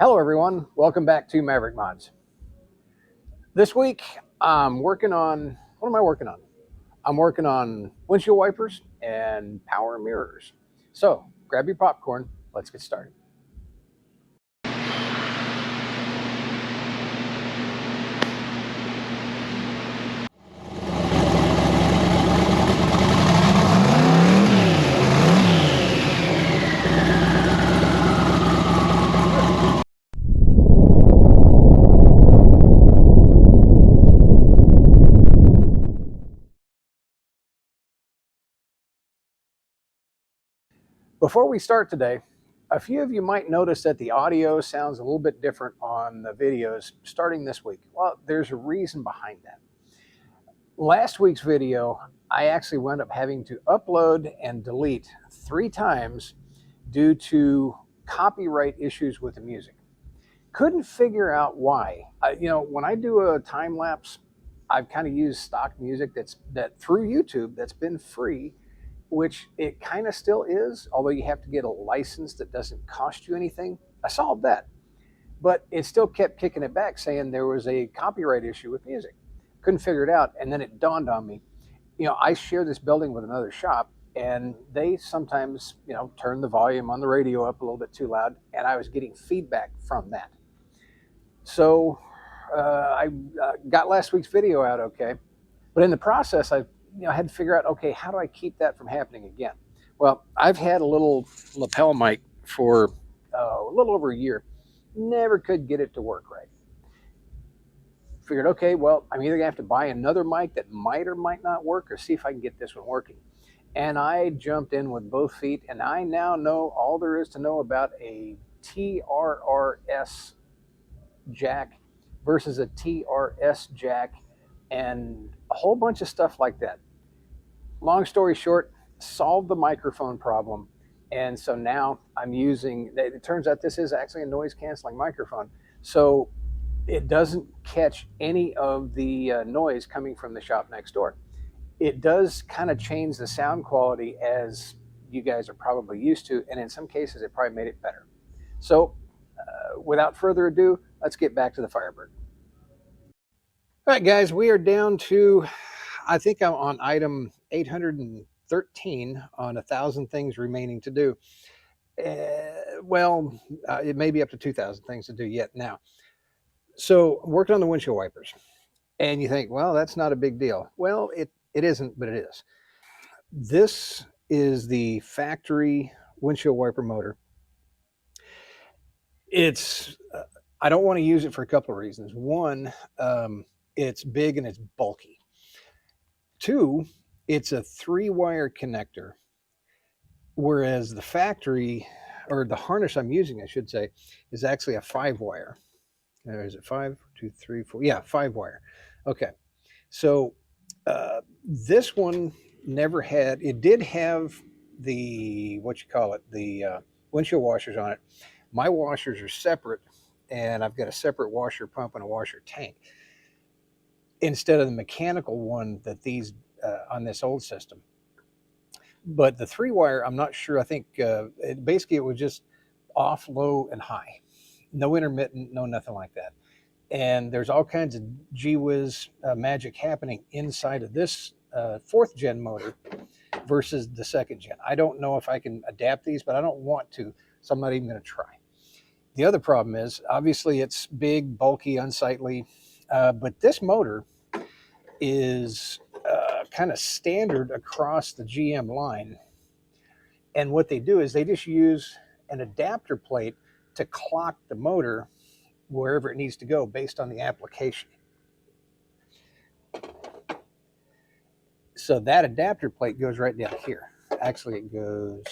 Hello everyone, welcome back to Maverick Mods. This week I'm working on, what am I working on? I'm working on windshield wipers and power mirrors. So grab your popcorn, let's get started. Before we start today, a few of you might notice that the audio sounds a little bit different on the videos starting this week. Well, there's a reason behind that. Last week's video, I actually wound up having to upload and delete 3 times due to copyright issues with the music. Couldn't figure out why. When I do a time lapse, I've kind of used stock music that through YouTube that's been free, which it kind of still is, although you have to get a license that doesn't cost you anything. I solved that, but it still kept kicking it back, saying there was a copyright issue with music. Couldn't figure it out, and then it dawned on me. I share this building with another shop, and they sometimes, turn the volume on the radio up a little bit too loud, and I was getting feedback from that. So I got last week's video out okay, but in the process, I had to figure out, okay, how do I keep that from happening again? Well, I've had a little lapel mic for a little over a year, never could get it to work right. Figured, okay, well, I'm either gonna have to buy another mic that might or might not work, or see if I can get this one working. And I jumped in with both feet, and I now know all there is to know about a TRRS jack versus a TRS jack and a whole bunch of stuff like that. Long story short, solved the microphone problem. And so now I'm using, it turns out this is actually a noise canceling microphone. So it doesn't catch any of the noise coming from the shop next door. It does kind of change the sound quality, as you guys are probably used to. And in some cases, it probably made it better. So without further ado, let's get back to the Firebird. All right, guys, we are down to, I think I'm on item 813 on 1,000 things remaining to do. It may be up to 2,000 things to do yet now. So working on the windshield wipers. And you think, well, that's not a big deal. Well, it isn't, but it is. This is the factory windshield wiper motor. It's, I don't want to use it for a couple of reasons. One, it's big and it's bulky. 2, it's a 3-wire connector, whereas the factory, or the harness I'm using, I should say, is actually a 5-wire. Is it 5? 2, 3, 4? Yeah, 5-wire. Okay. So this one never had, it did have the, the windshield washers on it. My washers are separate, and I've got a separate washer pump and a washer tank, instead of the mechanical one that these on this old system. But the 3-wire, I'm not sure. I think basically it was just off, low, and high. No intermittent, no nothing like that. And there's all kinds of gee whiz magic happening inside of this 4th gen motor versus the 2nd gen. I don't know if I can adapt these, but I don't want to, so I'm not even going to try. The other problem is, obviously, it's big, bulky, unsightly, but this motor is kind of standard across the GM line. And what they do is they just use an adapter plate to clock the motor wherever it needs to go based on the application. So that adapter plate goes right down here. Actually, it goes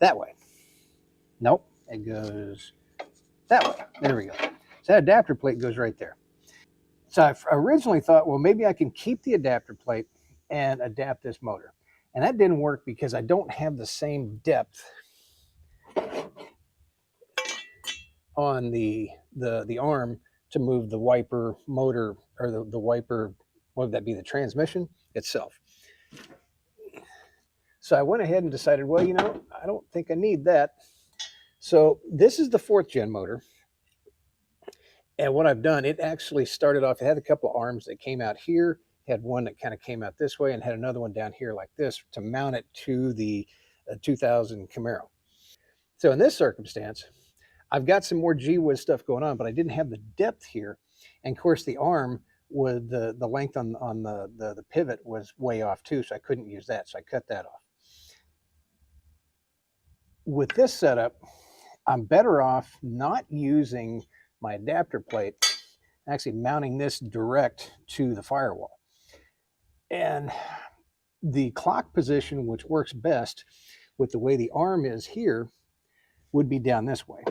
that way. Nope, it goes that way. There we go. So that adapter plate goes right there. So I originally thought, well, maybe I can keep the adapter plate and adapt this motor. And that didn't work because I don't have the same depth on the arm to move the wiper motor, or the wiper, what would that be, the transmission itself. So I went ahead and decided, well, you know, I don't think I need that. So this is the 4th gen motor. And what I've done, it actually started off, it had a couple of arms that came out here, had one that kind of came out this way, and had another one down here like this to mount it to the 2000 Camaro. So in this circumstance, I've got some more G-Wiz stuff going on, but I didn't have the depth here. And of course, the arm with the length on the pivot was way off too, so I couldn't use that. So I cut that off. With this setup, I'm better off not using my adapter plate, actually mounting this direct to the firewall. And the clock position, which works best with the way the arm is here, would be down this way.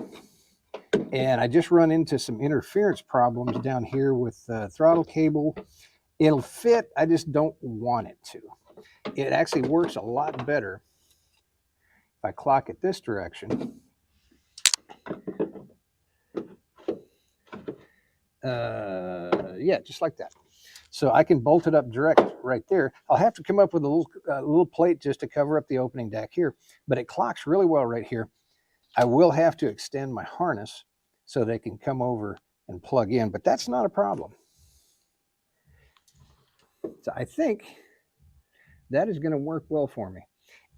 And I just run into some interference problems down here with the throttle cable. It'll fit, I just don't want it to. It actually works a lot better if I clock it this direction. Yeah, just like that. So I can bolt it up direct right there. I'll have to come up with a little plate just to cover up the opening deck here, but it clocks really well right here. I will have to extend my harness so they can come over and plug in, but that's not a problem. So I think that is going to work well for me.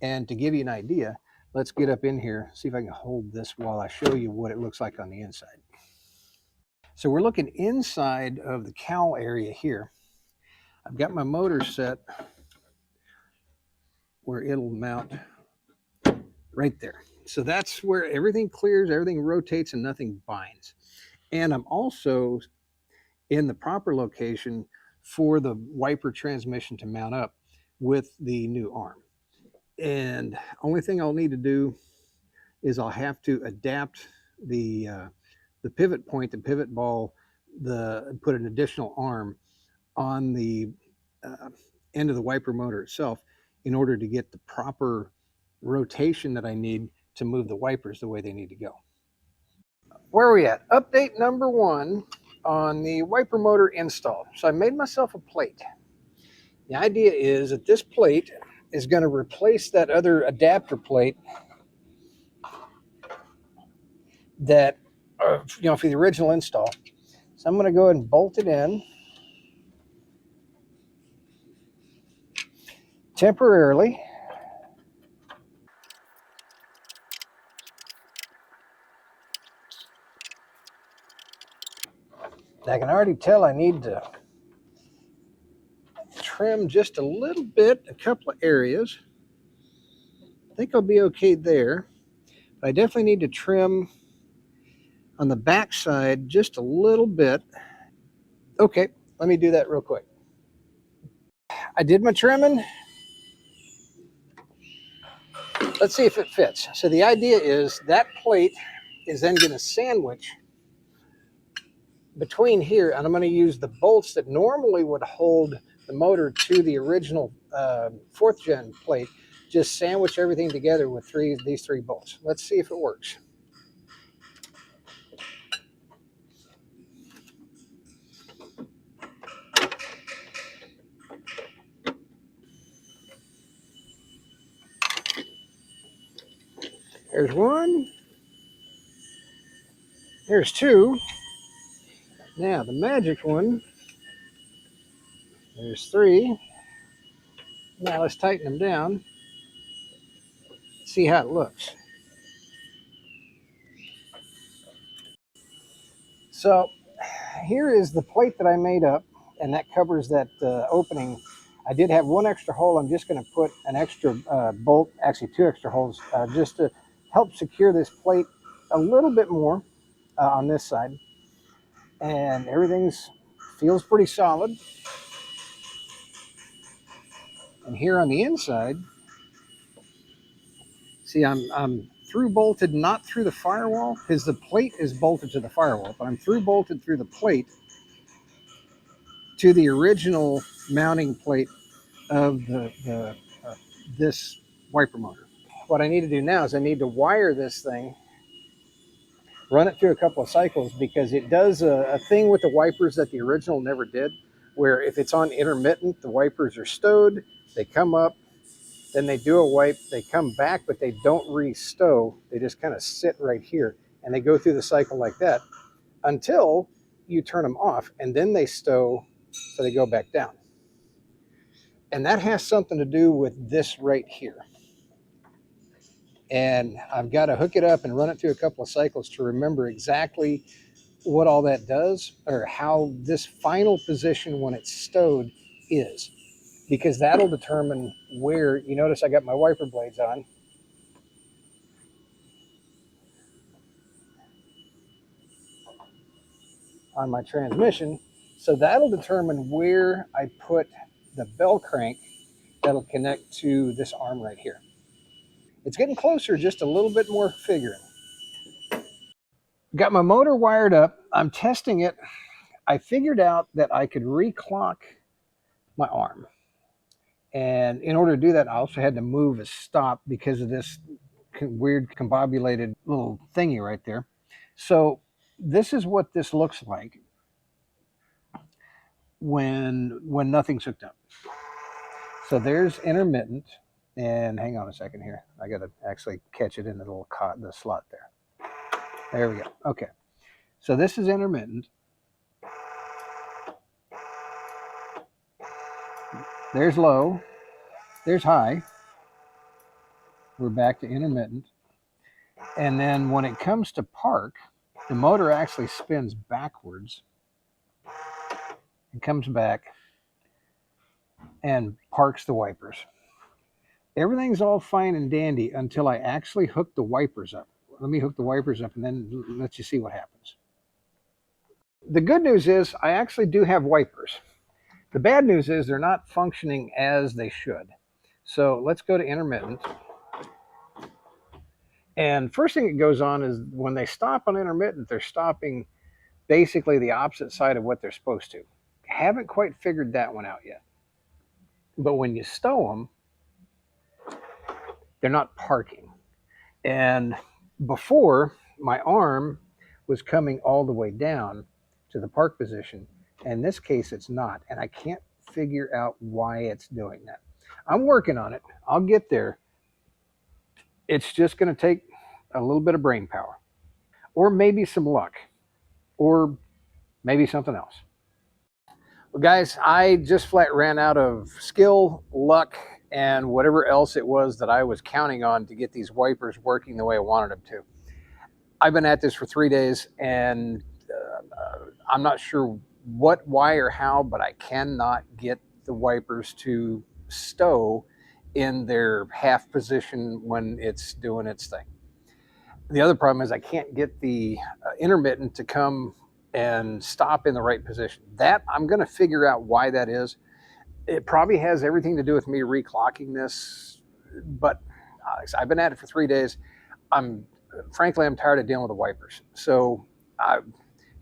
And to give you an idea, let's get up in here, see if I can hold this while I show you what it looks like on the inside. So we're looking inside of the cowl area here. I've got my motor set where it'll mount right there. So that's where everything clears, everything rotates, and nothing binds. And I'm also in the proper location for the wiper transmission to mount up with the new arm. And only thing I'll need to do is I'll have to adapt the pivot point, the pivot ball, put an additional arm on the end of the wiper motor itself in order to get the proper rotation that I need to move the wipers the way they need to go. Where are we at? Update number 1 on the wiper motor install. So I made myself a plate. The idea is that this plate is going to replace that other adapter plate that, you know, for the original install. So I'm going to go ahead and bolt it in temporarily. I can already tell I need to trim just a little bit, a couple of areas. I think I'll be okay there. But I definitely need to trim on the back side just a little bit. Okay, let me do that real quick. I did my trimming. Let's see if it fits. So the idea is that plate is then going to sandwich between here, and I'm going to use the bolts that normally would hold the motor to the original 4th gen plate, just sandwich everything together with these three bolts. Let's see if it works. There's one. There's two. Now the magic one. There's 3. Now let's tighten them down. See how it looks. So here is the plate that I made up, and that covers that opening. I did have one extra hole. I'm just going to put an extra bolt, actually 2 extra holes, just to help secure this plate a little bit more on this side. And everything feels pretty solid. And here on the inside, see, I'm through bolted, not through the firewall, because the plate is bolted to the firewall, but I'm through bolted through the plate to the original mounting plate of this wiper motor. What I need to do now is I need to wire this thing, run it through a couple of cycles, because it does a thing with the wipers that the original never did, where if it's on intermittent, the wipers are stowed, they come up, Then they do a wipe, they come back, but they don't re-stow. They just kind of sit right here, and they go through the cycle like that until you turn them off, and then they stow, so they go back down. And that has something to do with this right here. And I've got to hook it up and run it through a couple of cycles to remember exactly what all that does, or how this final position when it's stowed is, because that'll determine where. You notice I got my wiper blades on. My transmission, so that'll determine where I put the bell crank that'll connect to this arm right here. It's getting closer, just a little bit more figuring. Got my motor wired up. I'm testing it. I figured out that I could reclock my arm. And in order to do that, I also had to move a stop because of this weird combobulated little thingy right there. So this is what this looks like when nothing's hooked up. So there's intermittent, and hang on a second here. I got to actually catch it in the little the slot there. There we go. Okay. So this is intermittent. There's low. There's high. We're back to intermittent. And then when it comes to park, the motor actually spins backwards. It comes back and parks the wipers. Everything's all fine and dandy until I actually hook the wipers up. Let me hook the wipers up and then let you see what happens. The good news is I actually do have wipers. The bad news is they're not functioning as they should. So let's go to intermittent. And first thing that goes on is when they stop on intermittent, they're stopping basically the opposite side of what they're supposed to. Haven't quite figured that one out yet. But when you stow them, they're not parking. And before, my arm was coming all the way down to the park position. In this case, it's not. And I can't figure out why it's doing that. I'm working on it. I'll get there. It's just going to take a little bit of brain power, or maybe some luck, or maybe something else. Well, guys, I just flat ran out of skill, luck, and whatever else it was that I was counting on to get these wipers working the way I wanted them to. I've been at this for 3 days, and I'm not sure what, why, or how, but I cannot get the wipers to stow in their half position when it's doing its thing. The other problem is I can't get the intermittent to come and stop in the right position. That I'm going to figure out why that is. It probably has everything to do with me reclocking this, but I've been at it for 3 days. Frankly, I'm tired of dealing with the wipers. So I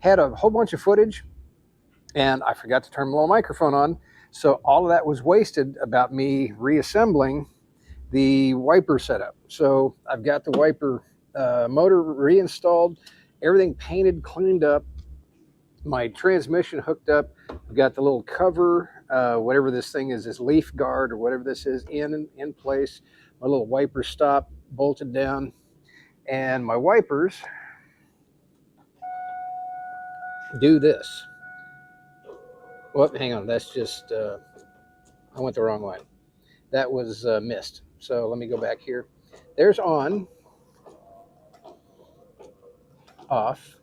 had a whole bunch of footage, and I forgot to turn the little microphone on. So all of that was wasted about me reassembling the wiper setup. So I've got the wiper motor reinstalled, everything painted, cleaned up, my transmission hooked up. I've got the little cover, whatever this thing is, this leaf guard or whatever this is, in place. My little wiper stop bolted down, and my wipers do this. Well, hang on, that's just, I went the wrong way. That was missed. So let me go back here. There's on, off.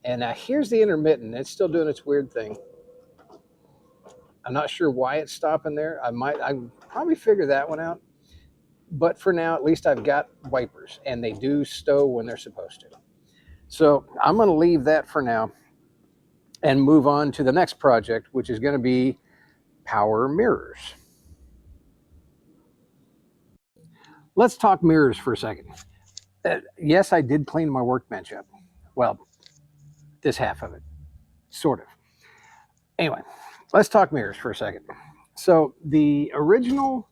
And now here's the intermittent. It's still doing its weird thing. I'm not sure why it's stopping there. I probably figure that one out. But for now, at least I've got wipers, and they do stow when they're supposed to. So I'm going to leave that for now and move on to the next project, which is going to be power mirrors. Let's talk mirrors for a second. Yes, I did clean my workbench up. Well, this half of it, sort of. Anyway, let's talk mirrors for a second. So the original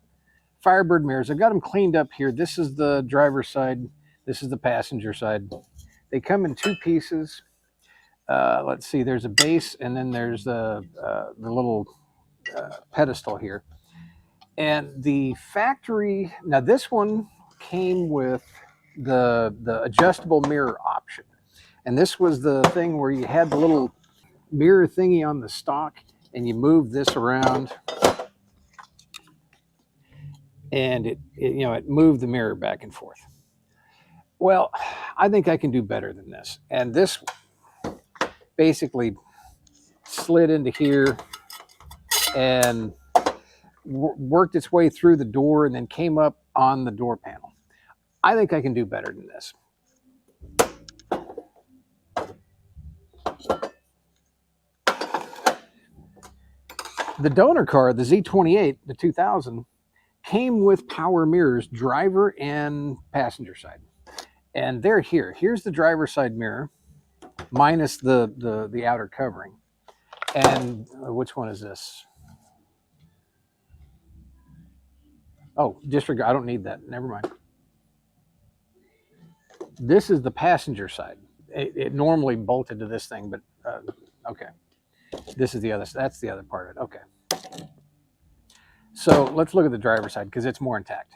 Firebird mirrors, I've got them cleaned up here. This is the driver's side. This is the passenger side. They come in 2 pieces. Let's see, there's a base, and then there's the little pedestal here. And the factory, now this one came with the adjustable mirror option. And this was the thing where you had the little mirror thingy on the stock and you move this around and it moved the mirror back and forth. Well, I think I can do better than this. And this basically slid into here and worked its way through the door and then came up on the door panel. I think I can do better than this. The donor car, the Z28, the 2000, came with power mirrors, driver and passenger side. And they're here. Here's the driver's side mirror, minus the outer covering. And which one is this? Oh, disregard. I don't need that. Never mind. This is the passenger side. It normally bolted to this thing, but okay. This is the other. That's the other part of it. Okay. So let's look at the driver's side because it's more intact.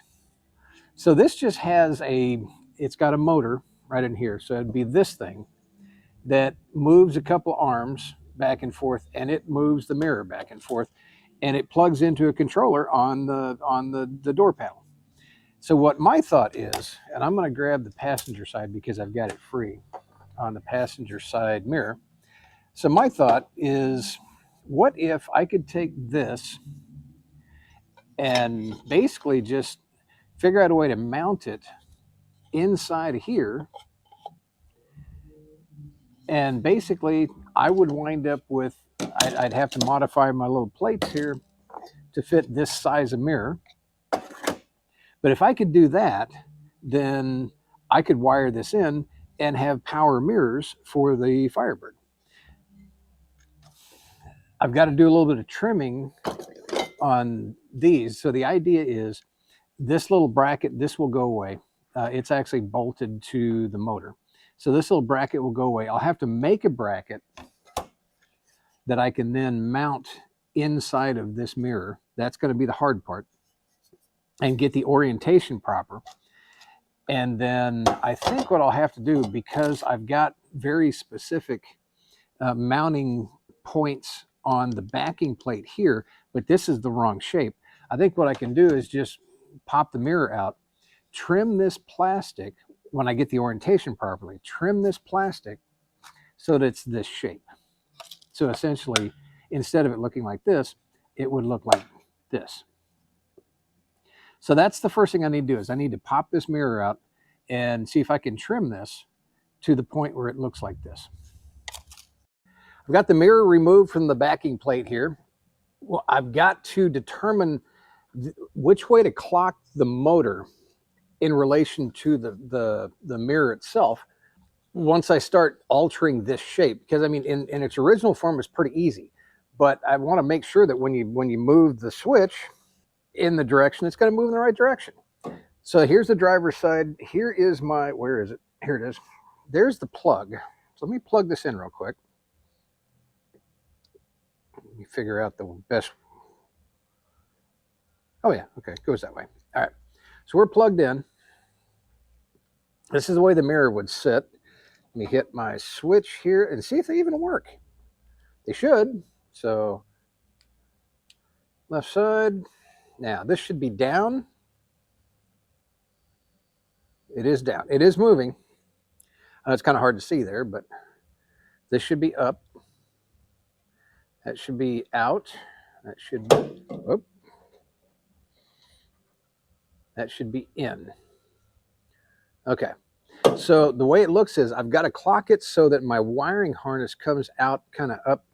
So this just has it's got a motor right in here. So it'd be this thing that moves a couple arms back and forth, and it moves the mirror back and forth, and it plugs into a controller on the door panel. So what my thought is, and I'm going to grab the passenger side because I've got it free on the passenger side mirror. So my thought is, what if I could take this and basically just figure out a way to mount it inside here, and basically I would wind up with, I'd have to modify my little plates here to fit this size of mirror. But if I could do that, then I could wire this in and have power mirrors for the Firebird. I've got to do a little bit of trimming on these. So the idea is this little bracket, this will go away. It's actually bolted to the motor. So this little bracket will go away. I'll have to make a bracket that I can then mount inside of this mirror. That's going to be the hard part, and get the orientation proper. And then I think what I'll have to do, because I've got very specific mounting points on the backing plate here, but this is the wrong shape. I think what I can do is just pop the mirror out, trim this plastic when I get the orientation properly, trim this plastic so that it's this shape. So essentially, instead of it looking like this, it would look like this. So that's the first thing I need to do, is I need to pop this mirror out and see if I can trim this to the point where it looks like this. I've got the mirror removed from the backing plate here. Well, I've got to determine which way to clock the motor in relation to the mirror itself once I start altering this shape. Because I mean, in its original form, it's pretty easy, but I want to make sure that when you move the switch in the direction, it's going to move in the right direction. So here's the driver's side. Here is my, where is it? Here it is. There's the plug. So let me plug this in real quick. Let me figure out the best. Oh yeah, okay, it goes that way. All right, so we're plugged in. This is the way the mirror would sit. Let me hit my switch here and see if they even work. They should. So left side. Now this should be down. It is down. It is moving. It's kind of hard to see there, but this should be up. That should be out. That should be, oh, that should be in. Okay. So the way it looks is I've got to clock it so that my wiring harness comes out kind of up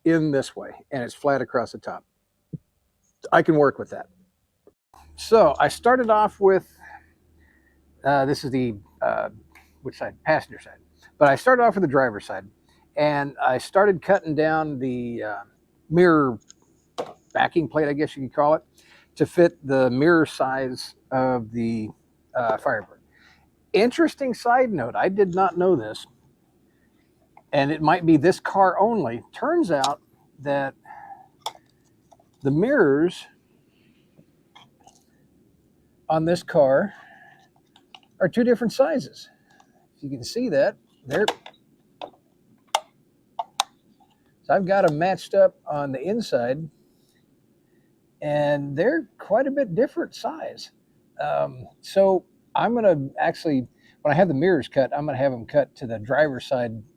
in this way, and it's flat across the top. I can work with that. So I started off with, this is the, which side? Passenger side. But I started off with the driver's side, and I started cutting down the mirror backing plate, I guess you could call it, to fit the mirror size of the Firebird. Interesting side note, I did not know this, and it might be this car only. Turns out that the mirrors on this car are two different sizes. If you can see that, there. So I've got them matched up on the inside, and they're quite a bit different size. So I'm going to actually, when I have the mirrors cut, I'm going to have them cut to the driver's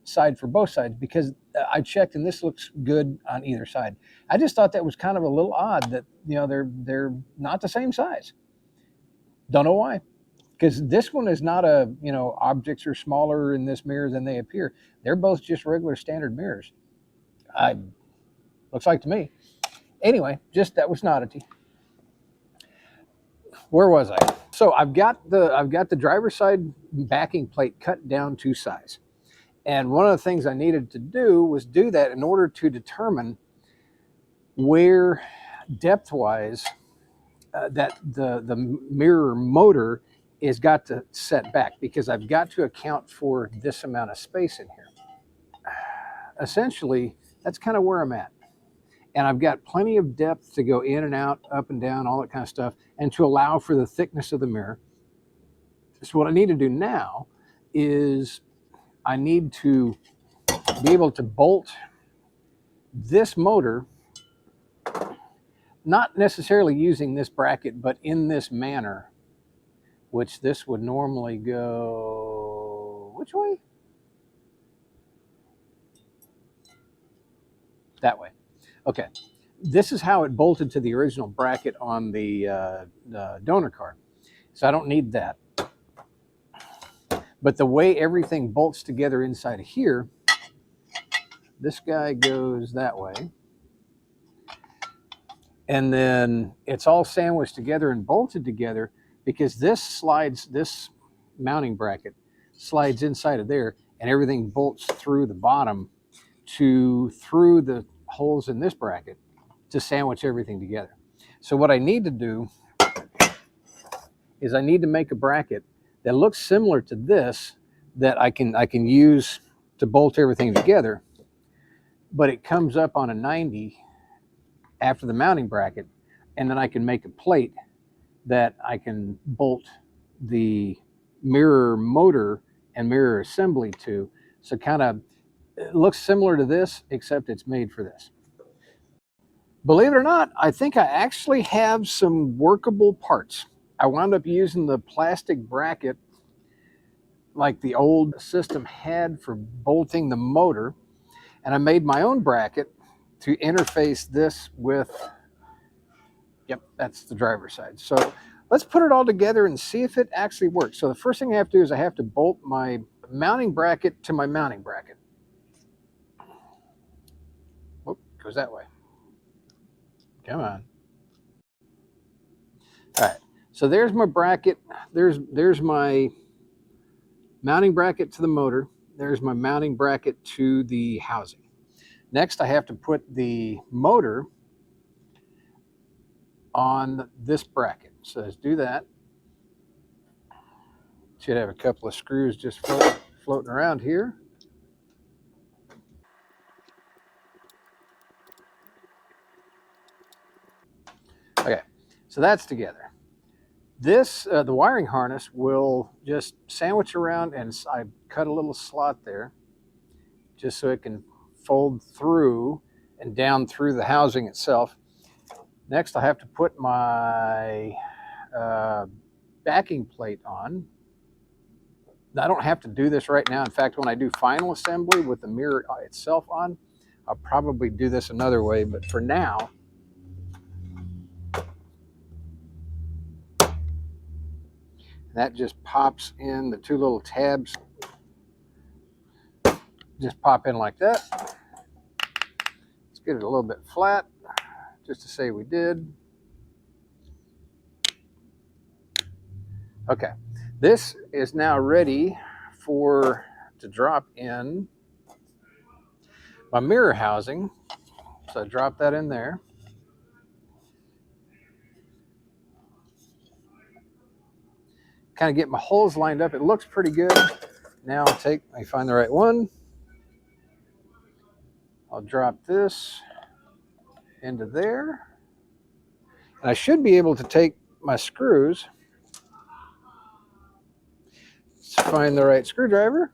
side for both sides, because I checked and this looks good on either side. I just thought that was kind of a little odd that, you know, they're not the same size. Don't know why. Because this one is not a, you know, objects are smaller in this mirror than they appear. They're both just regular standard mirrors. Looks like to me. Anyway, just that was an oddity. Where was I? So I've got the driver's side backing plate cut down to size. And one of the things I needed to do was do that in order to determine where depth-wise that the mirror motor is got to set back, because I've got to account for this amount of space in here. Essentially, that's kind of where I'm at. And I've got plenty of depth to go in and out, up and down, all that kind of stuff, and to allow for the thickness of the mirror. So what I need to do now is I need to be able to bolt this motor, not necessarily using this bracket, but in this manner, which this would normally go, which way? That way. Okay, this is how it bolted to the original bracket on the donor card. So I don't need that. But the way everything bolts together inside of here, this guy goes that way. And then it's all sandwiched together and bolted together, because this mounting bracket slides inside of there, and everything bolts through the bottom through the holes in this bracket to sandwich everything together. So what I need to do is I need to make a bracket that looks similar to this, that I can use to bolt everything together, but it comes up on a 90 after the mounting bracket, and then I can make a plate that I can bolt the mirror motor and mirror assembly to. So kind of, it looks similar to this, except it's made for this. Believe it or not, I think I actually have some workable parts. I wound up using the plastic bracket like the old system had for bolting the motor, and I made my own bracket to interface this with, yep, that's the driver's side. So let's put it all together and see if it actually works. So the first thing I have to do is I have to bolt my mounting bracket to my mounting bracket. Whoop, goes that way. Come on. All right, so there's my bracket. There's my mounting bracket to the motor. There's my mounting bracket to the housing. Next, I have to put the motor on this bracket. So let's do that. Should have a couple of screws just floating around here. Okay, so that's together. This, the wiring harness will just sandwich around, and I cut a little slot there just so it can fold through and down through the housing itself. Next, I have to put my backing plate on. I don't have to do this right now. In fact, when I do final assembly with the mirror itself on, I'll probably do this another way, but for now, that just pops in. The two little tabs just pop in like that. Let's get it a little bit flat, just to say we did. Okay, this is now ready to drop in my mirror housing. So I drop that in there. Kind of get my holes lined up. It looks pretty good. Now I find the right one. I'll drop this into there. And I should be able to take my screws Find the right screwdriver.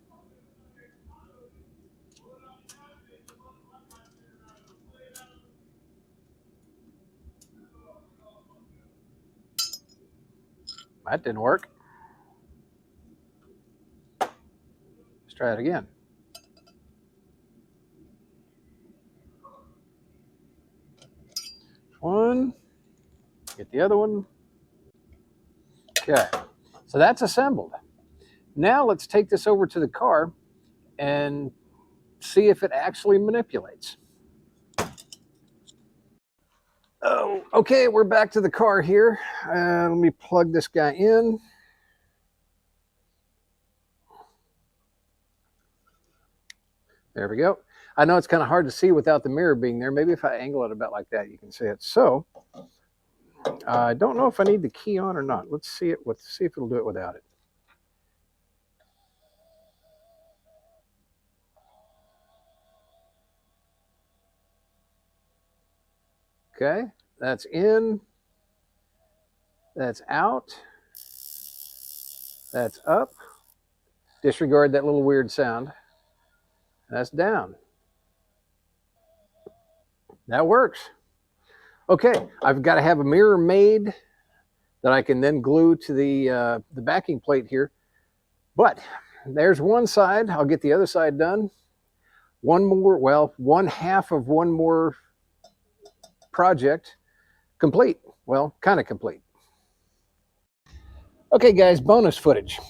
That didn't work. Let's try it again. One. Get the other one. Okay. So that's assembled. Now let's take this over to the car and see if it actually manipulates. Oh, okay, we're back to the car here. Let me plug this guy in. There we go. I know it's kind of hard to see without the mirror being there. Maybe if I angle it about like that, you can see it. So I don't know if I need the key on or not. Let's see it. Let's see if it'll do it without it. Okay, that's in. That's out. That's up. Disregard that little weird sound. That's down. That works. Okay, I've got to have a mirror made that I can then glue to the backing plate here. But there's one side. I'll get the other side done. One more, well, one half of one more project complete. Well, kind of complete. Okay, guys, bonus footage.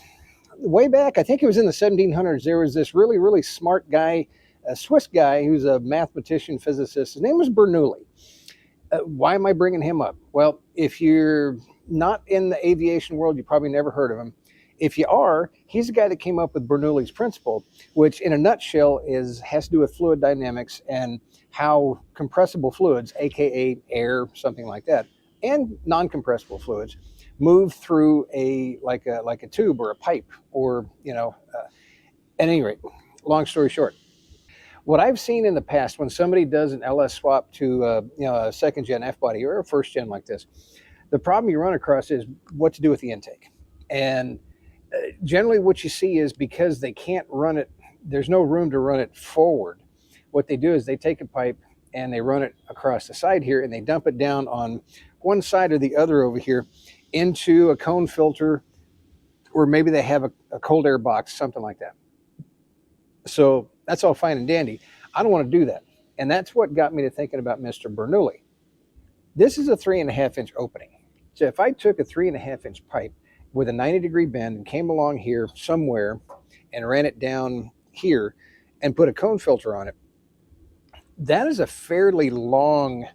Way back, I think it was in the 1700s, there was this really, really smart guy, a Swiss guy who's a mathematician, physicist. His name was Bernoulli. Why am I bringing him up? Well, if you're not in the aviation world, you probably never heard of him. If you are, he's the guy that came up with Bernoulli's principle, which in a nutshell has to do with fluid dynamics and how compressible fluids, aka air, something like that, and non-compressible fluids, move through like a tube or a pipe, or at any rate, long story short, what I've seen in the past when somebody does an LS swap to a second gen F body or a first gen like this, the problem you run across is what to do with the intake. And generally what you see is, because they can't run it, there's no room to run it forward. What they do is they take a pipe and they run it across the side here, and they dump it down on one side or the other over here into a cone filter, or maybe they have a cold air box, something like that. So that's all fine and dandy. I don't want to do that. And that's what got me to thinking about Mr. Bernoulli. This is a 3.5-inch opening. So if I took a 3.5-inch pipe with a 90-degree bend and came along here somewhere and ran it down here and put a cone filter on it, that is a fairly long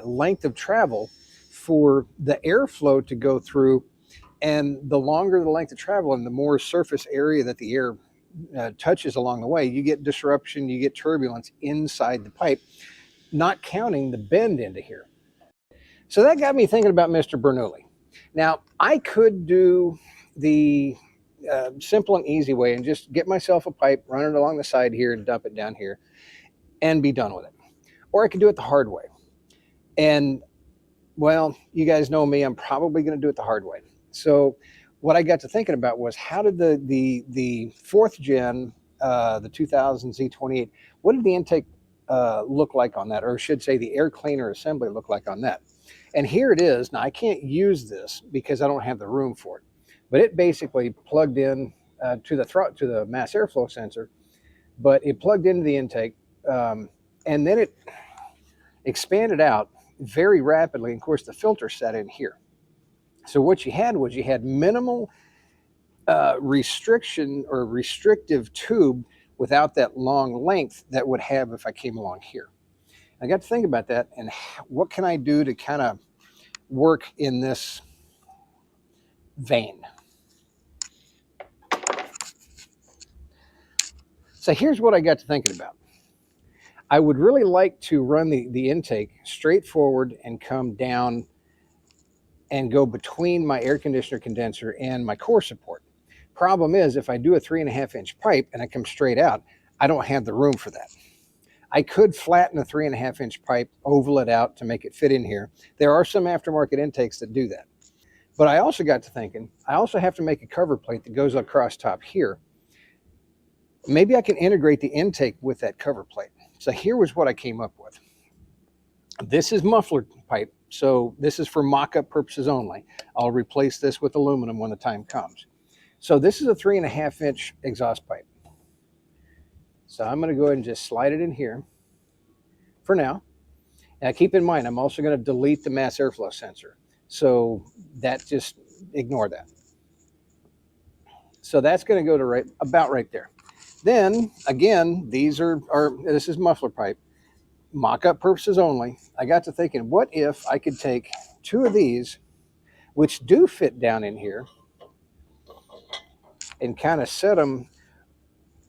length of travel for the airflow to go through. And the longer the length of travel and the more surface area that the air touches along the way, you get disruption, you get turbulence inside the pipe, not counting the bend into here. So that got me thinking about Mr. Bernoulli. Now, I could do the simple and easy way and just get myself a pipe, run it along the side here and dump it down here and be done with it. Or I could do it the hard way. And well, you guys know me, I'm probably going to do it the hard way. So what I got to thinking about was, how did the fourth gen, the 2000 Z28, what did the intake look like on that? Or I should say the air cleaner assembly look like on that? And here it is. Now I can't use this because I don't have the room for it, but it basically plugged in to the mass airflow sensor, but it plugged into the intake, and then it expanded out very rapidly. And of course, the filter sat in here. So what you had was, you had minimal restriction or restrictive tube without that long length that would have if I came along here. I got to think about that, and what can I do to kind of work in this vein? So here's what I got to thinking about. I would really like to run the intake straight forward and come down and go between my air conditioner condenser and my core support. Problem is, if I do a 3.5-inch pipe and I come straight out, I don't have the room for that. I could flatten a 3.5-inch pipe, oval it out to make it fit in here. There are some aftermarket intakes that do that. But I also got to thinking, I also have to make a cover plate that goes across top here. Maybe I can integrate the intake with that cover plate. So here was what I came up with. This is muffler pipe, so this is for mock-up purposes only. I'll replace this with aluminum when the time comes. So this is a 3.5-inch exhaust pipe. So I'm going to go ahead and just slide it in here for now. Now keep in mind, I'm also going to delete the mass airflow sensor. So that, just ignore that. So that's going to go to about right there. Then again, this is muffler pipe, mock-up purposes only. I got to thinking, what if I could take two of these, which do fit down in here, and kind of set them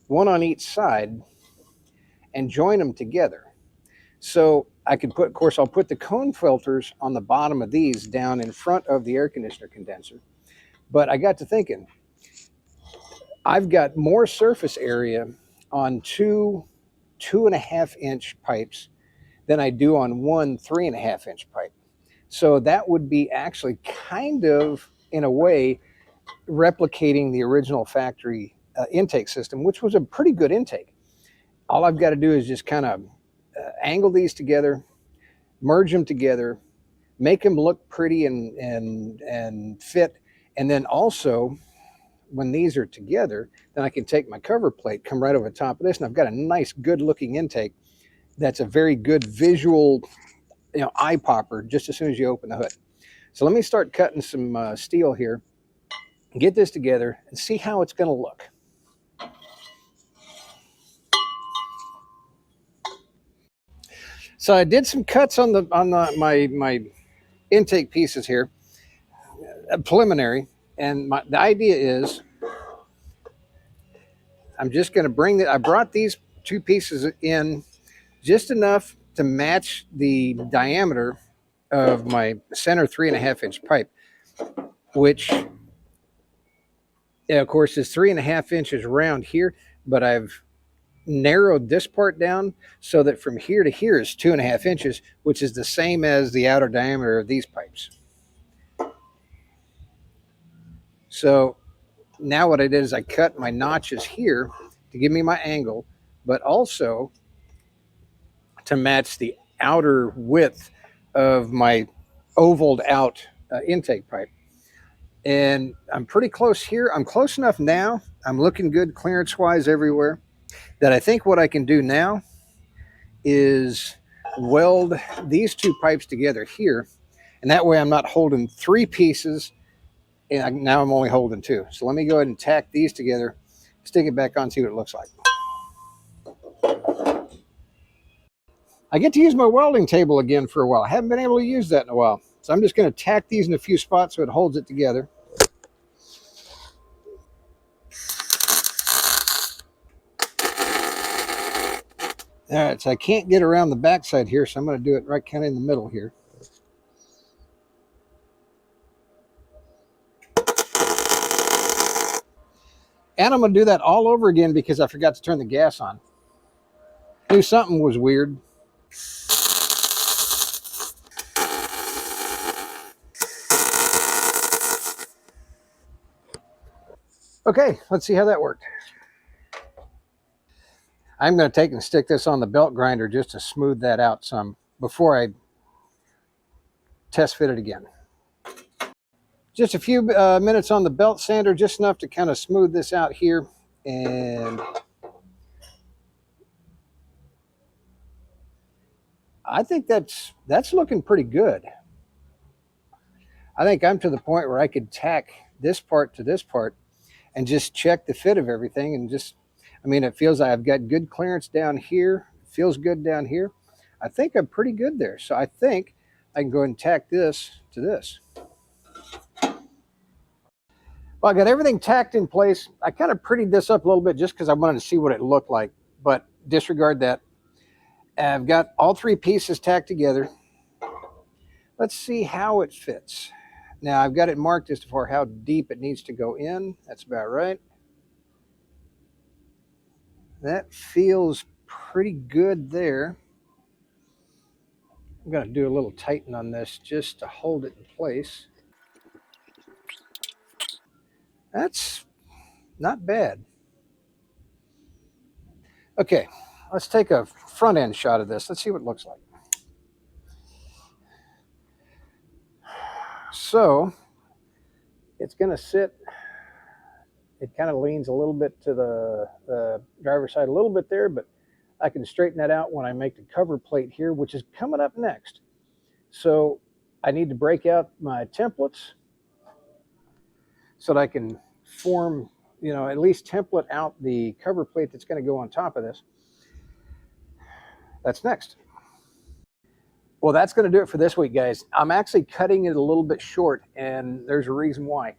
one on each side and join them together. So I could put, of course, I'll put the cone filters on the bottom of these down in front of the air conditioner condenser. But I got to thinking, I've got more surface area on two 2.5-inch pipes than I do on one 3.5-inch pipe. So that would be actually kind of, in a way, replicating the original factory intake system, which was a pretty good intake. All I've got to do is just kind of angle these together, merge them together, make them look pretty and fit. And then also, when these are together, then I can take my cover plate, come right over the top of this, and I've got a nice, good-looking intake that's a very good visual, eye popper just as soon as you open the hood. So let me start cutting some steel here, get this together, and see how it's going to look. So I did some cuts on my intake pieces here, preliminary, and the idea is I'm just going to I brought these two pieces in just enough to match the diameter of my center 3.5-inch pipe, which, of course, is 3.5 inches around here, but I've narrowed this part down so that from here to here is 2.5 inches, which is the same as the outer diameter of these pipes. So now what I did is I cut my notches here to give me my angle, but also to match the outer width of my ovaled out intake pipe. And I'm pretty close here. I'm close enough now. I'm looking good clearance wise everywhere, that I think what I can do now is weld these two pipes together here. And that way I'm not holding three pieces, and now I'm only holding two. So let me go ahead and tack these together, stick it back on, see what it looks like. I get to use my welding table again for a while. I haven't been able to use that in a while. So I'm just going to tack these in a few spots so it holds it together. All right, so I can't get around the backside here, so I'm going to do it right kind of in the middle here. And I'm going to do that all over again because I forgot to turn the gas on. Knew something was weird. Okay, let's see how that worked. I'm going to take and stick this on the belt grinder just to smooth that out some before I test fit it again. Just a few minutes on the belt sander, just enough to kind of smooth this out here. And I think that's looking pretty good. I think I'm to the point where I could tack this part to this part and just check the fit of everything. And just, I mean, it feels like I've got good clearance down here. It feels good down here. I think I'm pretty good there. So I think I can go ahead and tack this to this. Well, I got everything tacked in place. I kind of prettied this up a little bit just because I wanted to see what it looked like, but disregard that. I've got all three pieces tacked together. Let's see how it fits. Now I've got it marked as for how deep it needs to go in. That's about right. That feels pretty good there. I'm going to do a little tighten on this just to hold it in place. That's not bad. Okay, let's take a front end shot of this. Let's see what it looks like. So it's going to sit, it kind of leans a little bit to the driver's side a little bit there, but I can straighten that out when I make the cover plate here, which is coming up next. So I need to break out my templates so that I can form, at least template out the cover plate that's going to go on top of this. That's next. Well, that's going to do it for this week, guys. I'm actually cutting it a little bit short, and there's a reason why.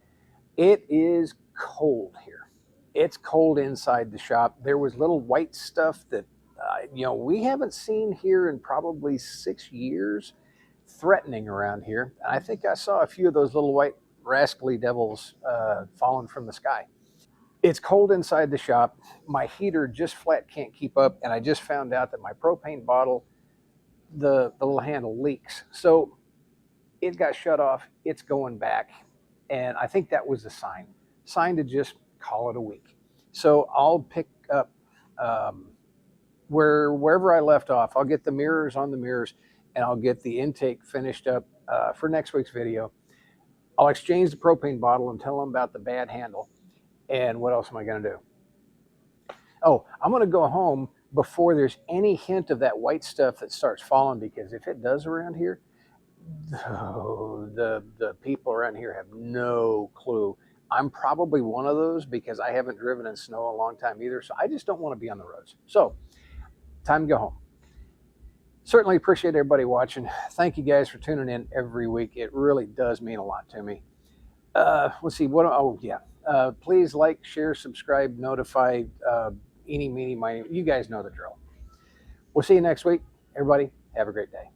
It is cold here. It's cold inside the shop. There was little white stuff that, we haven't seen here in probably 6 years, threatening around here. I think I saw a few of those little white rascally devils falling from the sky. It's cold inside the shop. My heater just flat can't keep up, and I just found out that my propane bottle, the little handle leaks. So it got shut off. It's going back. And I think that was the sign to just call it a week. So I'll pick up wherever I left off. I'll get the mirrors on the mirrors, and I'll get the intake finished up for next week's video. I'll exchange the propane bottle and tell them about the bad handle. And what else am I going to do? Oh, I'm going to go home before there's any hint of that white stuff that starts falling, because if it does around here, the people around here have no clue. I'm probably one of those because I haven't driven in snow a long time either, so I just don't want to be on the roads. So, time to go home. Certainly appreciate everybody watching. Thank you guys for tuning in every week. It really does mean a lot to me. Let's see, please like, share, subscribe, notify, eeny, meeny, miny. You guys know the drill. We'll see you next week. Everybody, have a great day.